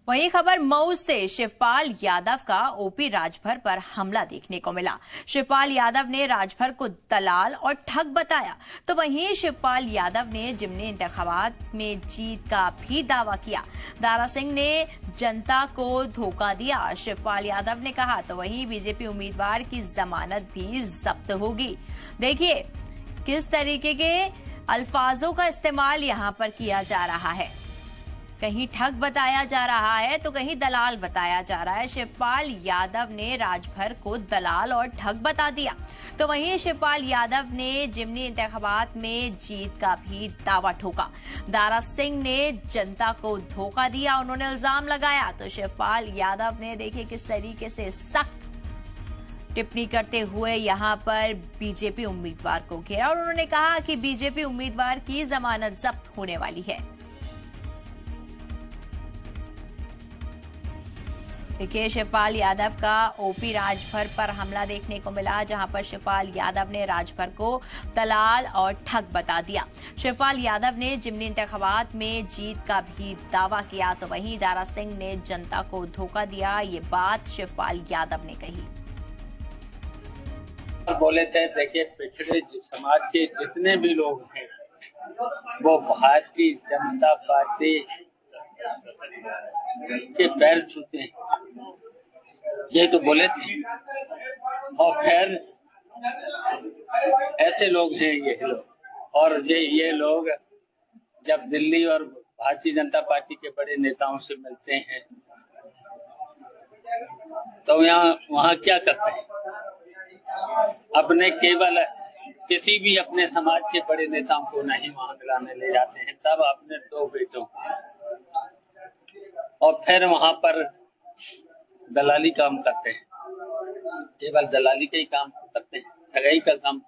वहीं खबर मऊ से शिवपाल यादव का ओपी राजभर पर हमला देखने को मिला। शिवपाल यादव ने राजभर को दलाल और ठग बताया, तो वहीं शिवपाल यादव ने जिमनी इंतखाबात में जीत का भी दावा किया। दारा सिंह ने जनता को धोखा दिया, शिवपाल यादव ने कहा। तो वहीं बीजेपी उम्मीदवार की जमानत भी जब्त होगी। देखिए किस तरीके के अल्फाजों का इस्तेमाल यहां पर किया जा रहा है। कहीं ठग बताया जा रहा है तो कहीं दलाल बताया जा रहा है। शिवपाल यादव ने राजभर को दलाल और ठग बता दिया, तो वहीं शिवपाल यादव ने जिमनी इंतखाबात में जीत का भी दावा ठोका। दारा सिंह ने जनता को धोखा दिया, उन्होंने इल्जाम लगाया। तो शिवपाल यादव ने देखिए किस तरीके से सख्त टिप्पणी करते हुए यहां पर बीजेपी उम्मीदवार को घेरा और उन्होंने कहा कि बीजेपी उम्मीदवार की जमानत जब्त होने वाली है। देखिए शिवपाल यादव का ओपी राजभर पर हमला देखने को मिला, जहां पर शिवपाल यादव ने राजभर को दलाल और ठग बता दिया। शिवपाल यादव ने जिमनी इंतखाबात में जीत का भी दावा किया, तो वहीं दारा सिंह ने जनता को धोखा दिया। ये बात शिवपाल यादव ने कही। बोले थे देखिए पिछड़े समाज के जितने भी लोग हैं वो भारतीय जनता पार्टी के पैर छूते हैं, ये तो बोले थे। और फिर ऐसे लोग हैं ये लोग, और ये लोग जब दिल्ली और भारतीय जनता पार्टी के बड़े नेताओं से मिलते हैं तो वहाँ क्या करते हैं, अपने केवल किसी भी अपने समाज के बड़े नेताओं को नहीं वहां मिलाने ले जाते हैं, तब अपने दो बेटों और फिर वहां पर दलाली काम करते हैं, केवल दलाली का ही काम करते हैं, ठगाई का काम